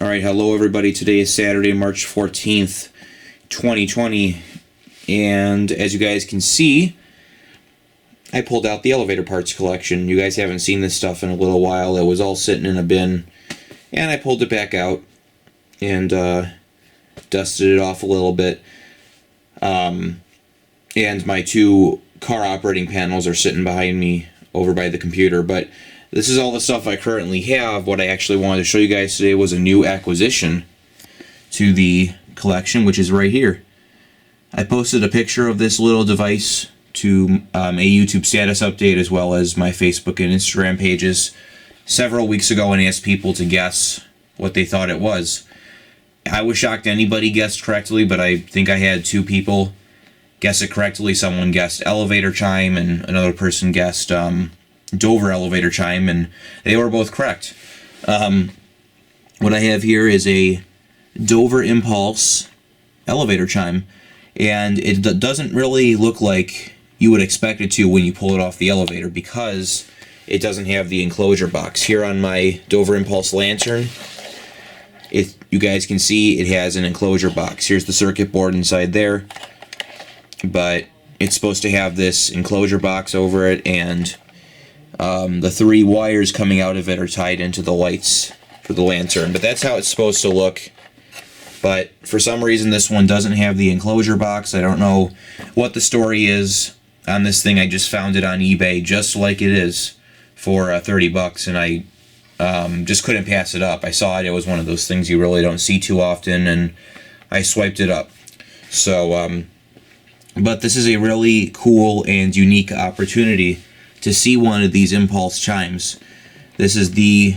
Alright, hello everybody. Today is Saturday, March 14th, 2020. And as you guys can see, I pulled out the elevator parts collection. You guys haven't seen this stuff in a little while. It was all sitting in a bin. And I pulled it back out and dusted it off a little bit. And my two car operating panels are sitting behind me over by the computer. But this is all the stuff I currently have. What I actually wanted to show you guys today was a new acquisition to the collection, which is right here. I posted a picture of this little device to a YouTube status update as well as my Facebook and Instagram pages several weeks ago and asked people to guess what they thought it was. I was shocked anybody guessed correctly, but I think I had two people guess it correctly. Someone guessed elevator chime and another person guessed Dover elevator chime, and they were both correct. What I have here is a Dover Impulse elevator chime, and it doesn't really look like you would expect it to when you pull it off the elevator because it doesn't have the enclosure box. Here on my Dover Impulse lantern, you guys can see it has an enclosure box. Here's the circuit board inside there, but it's supposed to have this enclosure box over it, and the three wires coming out of it are tied into the lights for the lantern. But that's how it's supposed to look. But for some reason this one doesn't have the enclosure box. I don't know what the story is on this thing. I just found it on eBay just like it is for 30 bucks, and I just couldn't pass it up. I saw it. It was one of those things you really don't see too often, and I swiped it up. So, but this is a really cool and unique opportunity to see one of these impulse chimes. This is the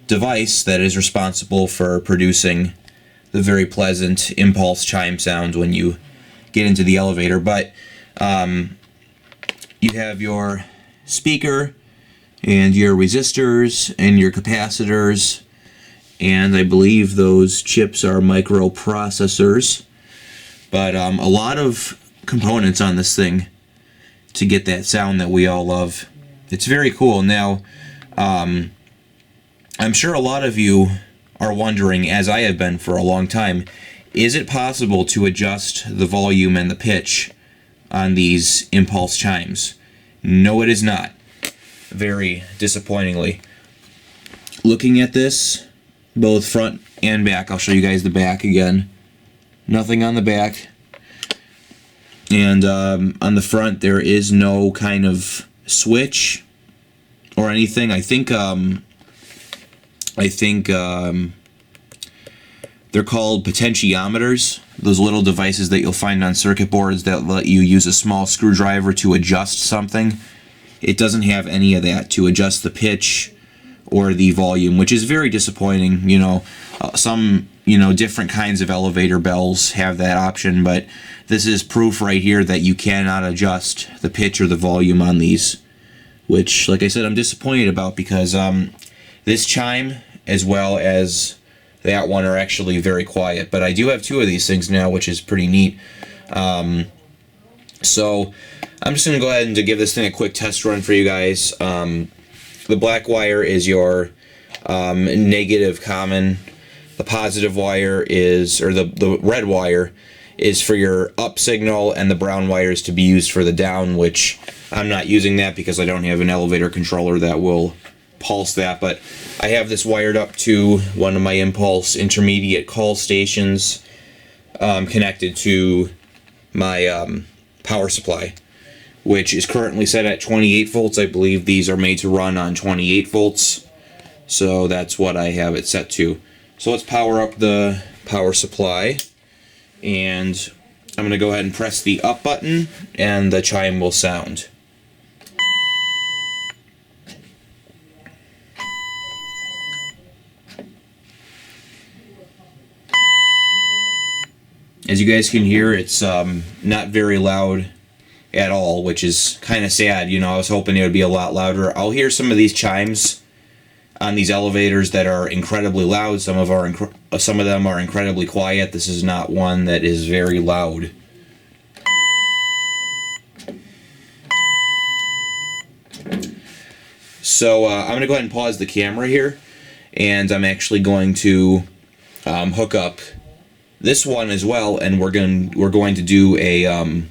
device that is responsible for producing the very pleasant impulse chime sound when you get into the elevator. But you have your speaker and your resistors and your capacitors, and I believe those chips are microprocessors. But a lot of components on this thing to get that sound that we all love. It's very cool. Now, I'm sure a lot of you are wondering, as I have been for a long time, is it possible to adjust the volume and the pitch on these impulse chimes? No, it is not. Very disappointingly. Looking at this, both front and back, I'll show you guys the back again. Nothing on the back. And on the front, there is no kind of switch or anything. I think they're called potentiometers. Those little devices that you'll find on circuit boards that let you use a small screwdriver to adjust something. It doesn't have any of that to adjust the pitch or the volume, which is very disappointing. You know, some different kinds of elevator bells have that option, but this is proof right here that you cannot adjust the pitch or the volume on these, which, like I said, I'm disappointed about because this chime as well as that one are actually very quiet. But I do have two of these things now, which is pretty neat. So I'm just going to go ahead and to give this thing a quick test run for you guys. The black wire is your negative common. The positive wire is, or the red wire is for your up signal, and the brown wire is to be used for the down, which I'm not using that because I don't have an elevator controller that will pulse that. But I have this wired up to one of my impulse intermediate call stations connected to my power supply, which is currently set at 28 volts. I believe these are made to run on 28 volts, so that's what I have it set to. So let's power up the power supply, and I'm going to go ahead and press the up button, and the chime will sound. As you guys can hear, it's not very loud at all, which is kind of sad. You know, I was hoping it would be a lot louder. I'll hear some of these chimes on these elevators that are incredibly loud. Some of them are incredibly quiet. This is not one that is very loud. So I'm going to go ahead and pause the camera here, and I'm actually going to hook up this one as well, and we're going to do a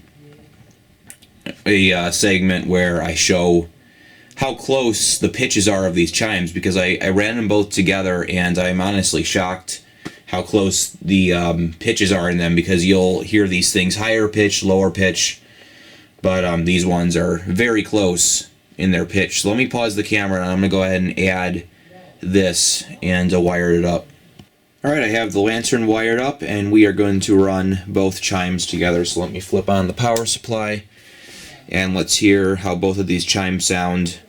segment where I show how close the pitches are of these chimes, because I ran them both together and I'm honestly shocked how close the pitches are in them, because you'll hear these things higher pitch, lower pitch, but these ones are very close in their pitch. So let me pause the camera and I'm going to go ahead and add this and wire it up. Alright, I have the lantern wired up and we are going to run both chimes together. So let me flip on the power supply and let's hear how both of these chimes sound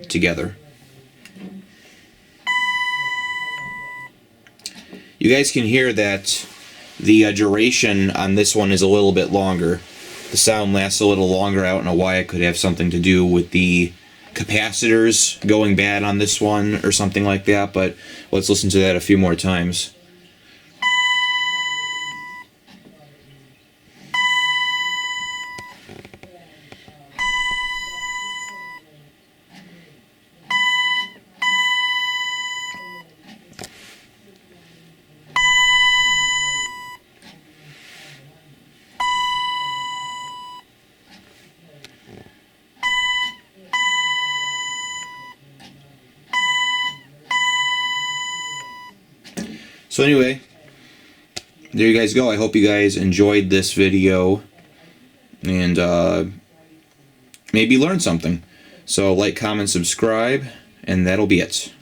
together. You guys can hear that the duration on this one is a little bit longer. The sound lasts a little longer. I don't know why. It could have something to do with the capacitors going bad on this one or something like that, but let's listen to that a few more times. So anyway, there you guys go. I hope you guys enjoyed this video and maybe learned something. So like, comment, subscribe, and that'll be it.